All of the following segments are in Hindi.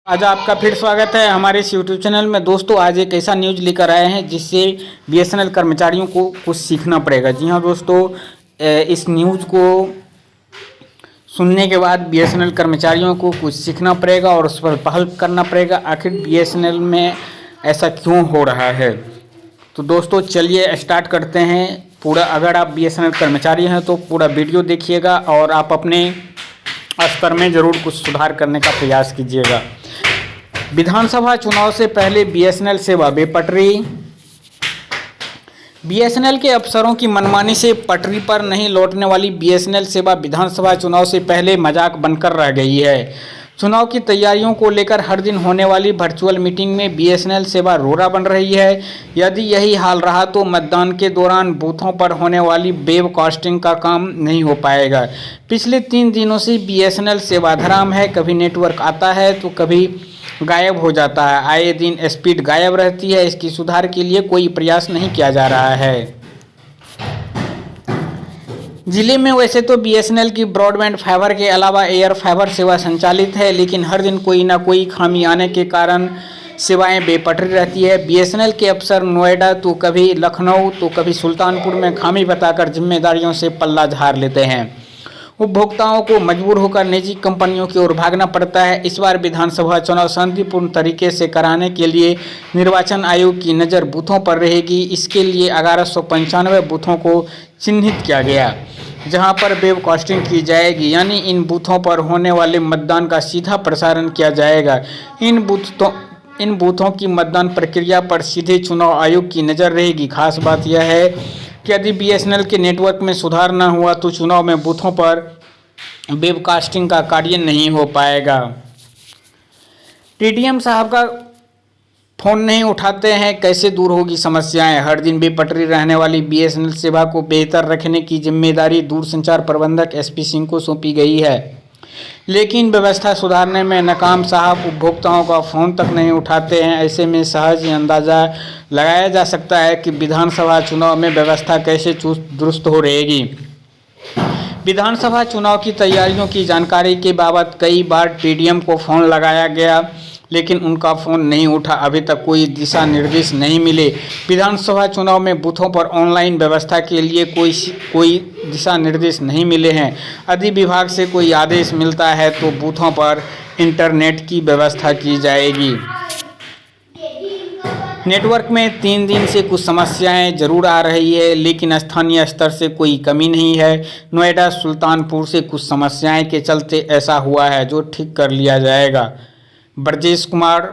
आज आपका फिर स्वागत है हमारे इस यूट्यूब चैनल में। दोस्तों, आज एक ऐसा न्यूज़ लेकर आए हैं जिससे बीएसएनएल कर्मचारियों को कुछ सीखना पड़ेगा। जी हाँ दोस्तों, इस न्यूज़ को सुनने के बाद बीएसएनएल कर्मचारियों को कुछ सीखना पड़ेगा और उस पर पहल करना पड़ेगा। आखिर बीएसएनएल में ऐसा क्यों हो रहा है? तो दोस्तों चलिए स्टार्ट करते हैं। पूरा अगर आप बीएसएनएल कर्मचारी हैं तो पूरा वीडियो देखिएगा और आप अपने स्तर में ज़रूर कुछ सुधार करने का प्रयास कीजिएगा। विधानसभा चुनाव से पहले बीएसएनएल सेवा बेपटरी। बीएसएनएल के अफसरों की मनमानी से पटरी पर नहीं लौटने वाली बीएसएनएल सेवा विधानसभा चुनाव से पहले मजाक बनकर रह गई है। चुनाव की तैयारियों को लेकर हर दिन होने वाली वर्चुअल मीटिंग में बीएसएनएल सेवा रोड़ा बन रही है। यदि यही हाल रहा तो मतदान के दौरान बूथों पर होने वाली वेबकास्टिंग का काम नहीं हो पाएगा। पिछले 3 दिनों से बीएसएनएल सेवाधराम है। कभी नेटवर्क आता है तो कभी गायब हो जाता है। आए दिन स्पीड गायब रहती है। इसकी सुधार के लिए कोई प्रयास नहीं किया जा रहा है। जिले में वैसे तो बीएसएनएल की ब्रॉडबैंड फाइबर के अलावा एयर फाइबर सेवा संचालित है, लेकिन हर दिन कोई ना कोई खामी आने के कारण सेवाएं बेपटरी रहती है। बीएसएनएल के अफसर नोएडा तो कभी लखनऊ तो कभी सुल्तानपुर में खामी बताकर जिम्मेदारियों से पल्ला झाड़ लेते हैं। उपभोक्ताओं को मजबूर होकर निजी कंपनियों की ओर भागना पड़ता है। इस बार विधानसभा चुनाव शांतिपूर्ण तरीके से कराने के लिए निर्वाचन आयोग की नज़र बूथों पर रहेगी। इसके लिए 1195 बूथों को चिन्हित किया गया जहां पर वेबकास्टिंग की जाएगी, यानी इन बूथों पर होने वाले मतदान का सीधा प्रसारण किया जाएगा। इन बूथों की मतदान प्रक्रिया पर सीधे चुनाव आयोग की नज़र रहेगी। खास बात यह है कि यदि बीएसएनएल के नेटवर्क में सुधार न हुआ तो चुनाव में बूथों पर वेबकास्टिंग का कार्य नहीं हो पाएगा। टीडीएम साहब का फ़ोन नहीं उठाते हैं, कैसे दूर होगी समस्याएं? हर दिन बेपटरी रहने वाली बीएसएनएल सेवा को बेहतर रखने की जिम्मेदारी दूरसंचार प्रबंधक एसपी सिंह को सौंपी गई है, लेकिन व्यवस्था सुधारने में नाकाम। साहब उपभोक्ताओं का फ़ोन तक नहीं उठाते हैं। ऐसे में सहज ही अंदाज़ा लगाया जा सकता है कि विधानसभा चुनाव में व्यवस्था कैसे चुस्त दुरुस्त हो रहेगी। विधानसभा चुनाव की तैयारियों की जानकारी के बाबत कई बार टीडीएम को फ़ोन लगाया गया, लेकिन उनका फ़ोन नहीं उठा। अभी तक कोई दिशा निर्देश नहीं मिले। विधानसभा चुनाव में बूथों पर ऑनलाइन व्यवस्था के लिए कोई दिशा निर्देश नहीं मिले हैं। यदि विभाग से कोई आदेश मिलता है तो बूथों पर इंटरनेट की व्यवस्था की जाएगी। नेटवर्क में 3 दिन से कुछ समस्याएं जरूर आ रही है, लेकिन स्थानीय स्तर से कोई कमी नहीं है। नोएडा सुल्तानपुर से कुछ समस्याएं के चलते ऐसा हुआ है, जो ठीक कर लिया जाएगा। ब्रजेश कुमार,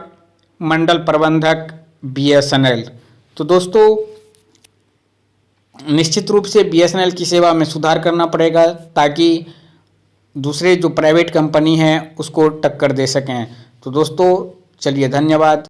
मंडल प्रबंधक बीएसएनएल। तो दोस्तों निश्चित रूप से बीएसएनएल की सेवा में सुधार करना पड़ेगा ताकि दूसरे जो प्राइवेट कंपनी हैं उसको टक्कर दे सकें। तो दोस्तों चलिए, धन्यवाद।